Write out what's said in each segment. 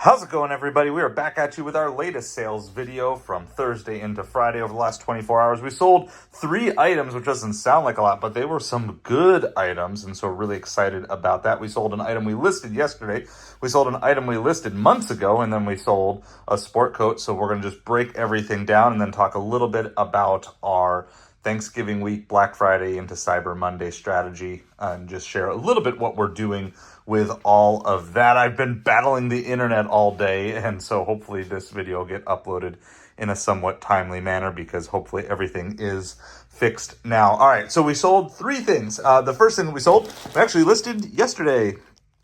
How's it going, everybody? We are back at you with our latest sales video from Thursday into Friday. Over the last 24 hours, we sold 3 items, which doesn't sound like a lot, but they were some good items, and so we're really excited about that. We sold an item we listed yesterday. We sold an item we listed months ago, and then we sold a sport coat. So we're going to just break everything down and then talk a little bit about our Thanksgiving week, Black Friday into Cyber Monday strategy, and just share a little bit what we're doing with all of that. I've been battling the internet all day, and so hopefully this video will get uploaded in a somewhat timely manner because hopefully everything is fixed now. All right, so we sold 3 things. The first thing that we sold, we actually listed yesterday.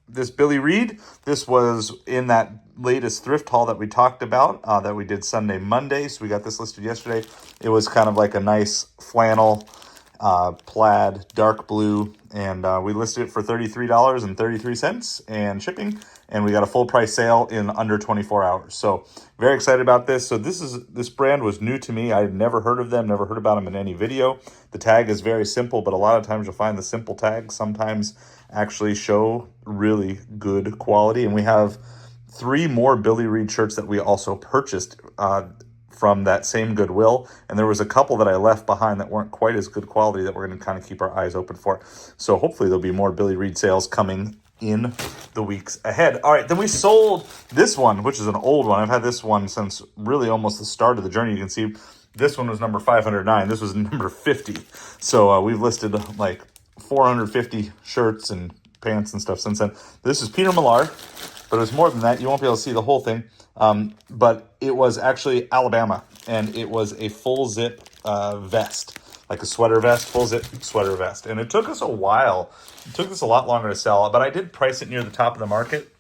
This Billy Reed, this was in that latest thrift haul that we talked about, that we did Sunday, Monday. So we got this listed yesterday. It was kind of like a nice flannel, plaid, dark blue, and we listed it for $33.33 and shipping, and we got a full price sale in under 24 hours. So very excited about this. So this brand was new to me. I had never heard of them, never heard about them in any video. The tag is very simple, but a lot of times you'll find the simple tags sometimes actually show really good quality. And we have 3 more Billy Reed shirts that we also purchased from that same Goodwill, and there was a couple that I left behind that weren't quite as good quality that we're going to kind of keep our eyes open for. So hopefully there'll be more Billy Reed sales coming in the weeks ahead. All right, then we sold this one, which is an old one. I've had this one since really almost the start of the journey. You can see this one was number 509. This was number 50. So we've listed like 450 shirts and pants and stuff since then. This is Peter Millar, but it was more than that. You won't be able to see the whole thing. But it was actually Alabama, and it was a full zip vest, like a sweater vest, full zip sweater vest. And it took us a while. It took us a lot longer to sell, but I did price it near the top of the market.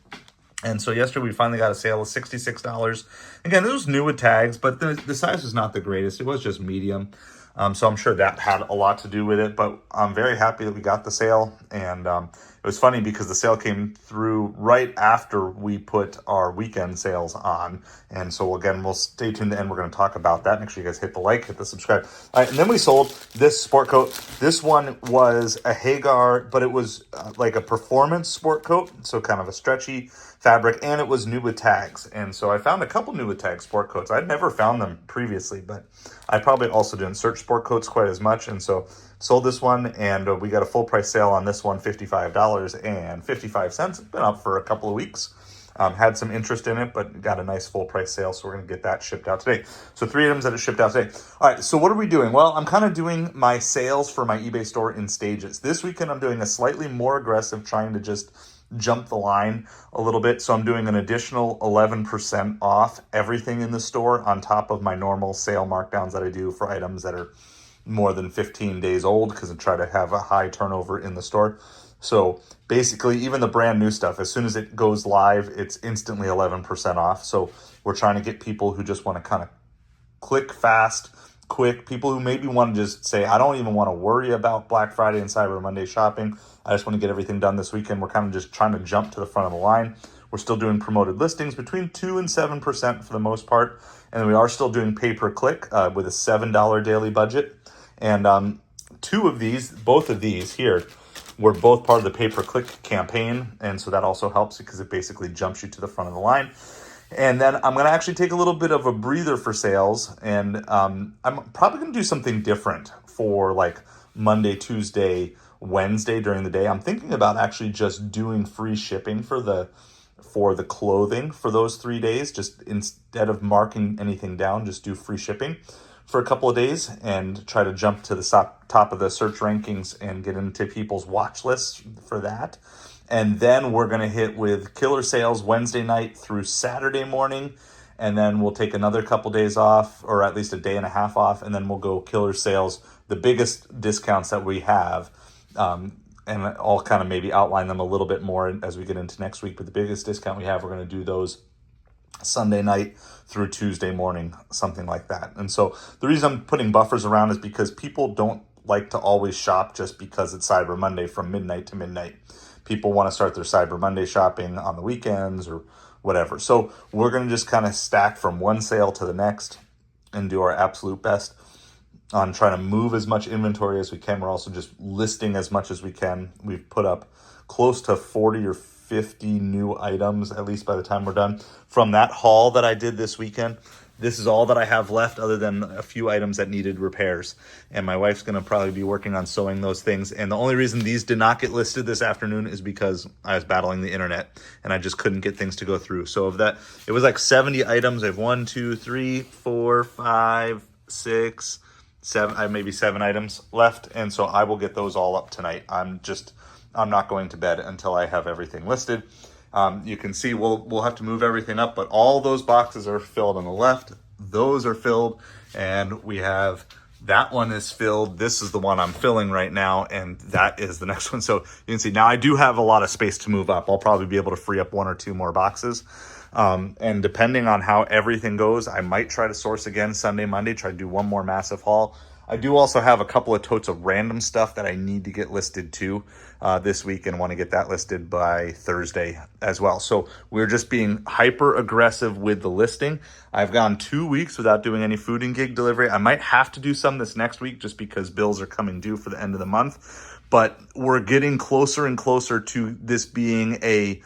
And so yesterday we finally got a sale of $66. Again, this was new with tags, but the size was not the greatest. It was just medium. So I'm sure that had a lot to do with it, but I'm very happy that we got the sale. And it was funny because the sale came through right after we put our weekend sales on. And so again, we'll stay tuned to the end. We're going to talk about that. Make sure you guys hit the like, hit the subscribe. All right, and then we sold this sport coat. This one was a Hagar, but it was like a performance sport coat. So kind of a stretchy fabric, and it was new with tags. And so I found a couple new with tags sport coats. I'd never found them previously, but I probably also didn't search sport coats quite as much. And so sold this one, and we got a full price sale on this one, $55.55. It's been up for a couple of weeks. Had some interest in it, but got a nice full price sale. So we're going to get that shipped out today. So 3 items that are shipped out today. All right, so what are we doing? Well, I'm kind of doing my sales for my eBay store in stages. This weekend, I'm doing a slightly more aggressive, trying to just jump the line a little bit. So I'm doing an additional 11% off everything in the store on top of my normal sale markdowns that I do for items that are more than 15 days old, because I try to have a high turnover in the store. So basically, even the brand new stuff, as soon as it goes live, it's instantly 11% off. So we're trying to get people who just want to kind of click fast, quick, people who maybe want to just say, I don't even want to worry about Black Friday and Cyber Monday shopping. I just want to get everything done this weekend. We're kind of just trying to jump to the front of the line. We're still doing promoted listings between 2 and 7% for the most part. And we are still doing pay-per-click with a $7 daily budget. And both of these here, were both part of the pay-per-click campaign. And so that also helps because it basically jumps you to the front of the line. And then I'm going to actually take a little bit of a breather for sales. And I'm probably going to do something different for like Monday, Tuesday, Wednesday during the day. I'm thinking about actually just doing free shipping for the clothing for those 3 days. Just instead of marking anything down, just do free shipping for a couple of days and try to jump to the top of the search rankings and get into people's watch lists for that. And then we're going to hit with killer sales Wednesday night through Saturday morning. And then we'll take another couple days off, or at least a day and a half off. And then we'll go killer sales, the biggest discounts that we have. And I'll kind of maybe outline them a little bit more as we get into next week. But the biggest discount we have, we're going to do those Sunday night through Tuesday morning, something like that. And so the reason I'm putting buffers around is because people don't like to always shop just because it's Cyber Monday from midnight to midnight. People want to start their Cyber Monday shopping on the weekends or whatever. So we're going to just kind of stack from one sale to the next and do our absolute best on trying to move as much inventory as we can. We're also just listing as much as we can. We've put up close to 40 or 50 new items, at least by the time we're done, from that haul that I did this weekend. This is all that I have left other than a few items that needed repairs. And my wife's going to probably be working on sewing those things. And the only reason these did not get listed this afternoon is because I was battling the internet and I just couldn't get things to go through. So of that, it was like 70 items. I have 1, 2, 3, 4, 5, 6, 7. I have maybe 7 items left. And so I will get those all up tonight. I'm not going to bed until I have everything listed. You can see we'll have to move everything up, but all those boxes are filled on the left. Those are filled, and we have that one is filled. This is the one I'm filling right now, and that is the next one. So you can see now I do have a lot of space to move up. I'll probably be able to free up 1 or 2 more boxes. And depending on how everything goes, I might try to source again Sunday, Monday, try to do one more massive haul. I do also have a couple of totes of random stuff that I need to get listed too this week, and want to get that listed by Thursday as well. So we're just being hyper aggressive with the listing. I've gone 2 weeks without doing any food and gig delivery. I might have to do some this next week just because bills are coming due for the end of the month. But we're getting closer and closer to this being a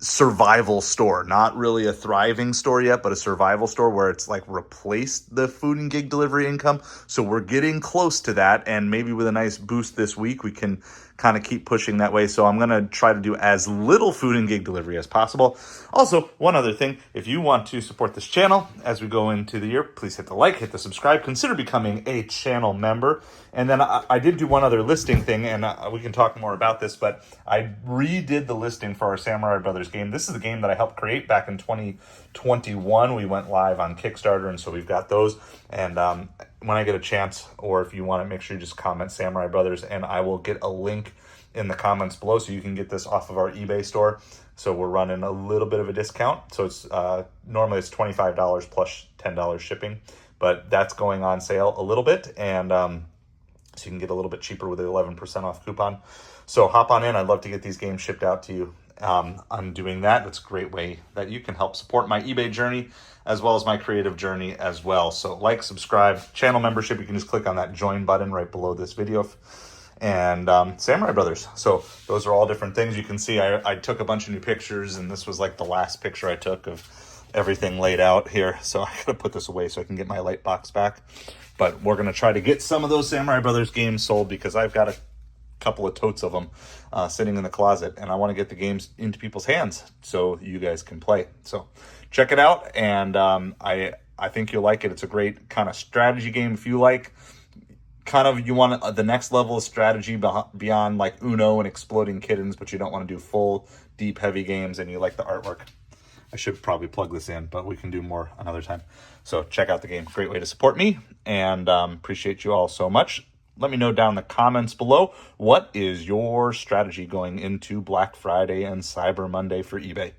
survival store, not really a thriving store yet, but a survival store where it's like replaced the food and gig delivery income. So we're getting close to that, and maybe with a nice boost this week, we can kind of keep pushing that way. So I'm going to try to do as little food and gig delivery as possible. Also, one other thing, if you want to support this channel as we go into the year, please hit the like, hit the subscribe, consider becoming a channel member. And then I did do one other listing thing, and we can talk more about this, but I redid the listing for our Samurai Brothers game. This is the game that I helped create back in 2021. We went live on Kickstarter, and so we've got those. And when I get a chance, or if you want to, make sure you just comment Samurai Brothers, and I will get a link in the comments below so you can get this off of our eBay store. So we're running a little bit of a discount. So it's normally it's $25 plus $10 shipping, but that's going on sale a little bit, and so you can get a little bit cheaper with an 11% off coupon. So hop on in. I'd love to get these games shipped out to you. I'm doing that. That's a great way that you can help support my eBay journey as well as my creative journey as well. So like, subscribe, channel membership. You can just click on that join button right below this video. And Samurai Brothers. So those are all different things. You can see I took a bunch of new pictures, and this was like the last picture I took of everything laid out here. So I gotta put this away so I can get my light box back. But we're gonna try to get some of those Samurai Brothers games sold, because I've got a couple of totes of them sitting in the closet, and I want to get the games into people's hands so you guys can play. So check it out, and I think you'll like it. It's a great kind of strategy game if you like kind of, you want the next level of strategy beyond like Uno and Exploding Kittens, but you don't want to do full deep heavy games, and you like the artwork. I should probably plug this in, but we can do more another time. So check out the game. Great way to support me, and appreciate you all so much. Let me know down in the comments below, what is your strategy going into Black Friday and Cyber Monday for eBay?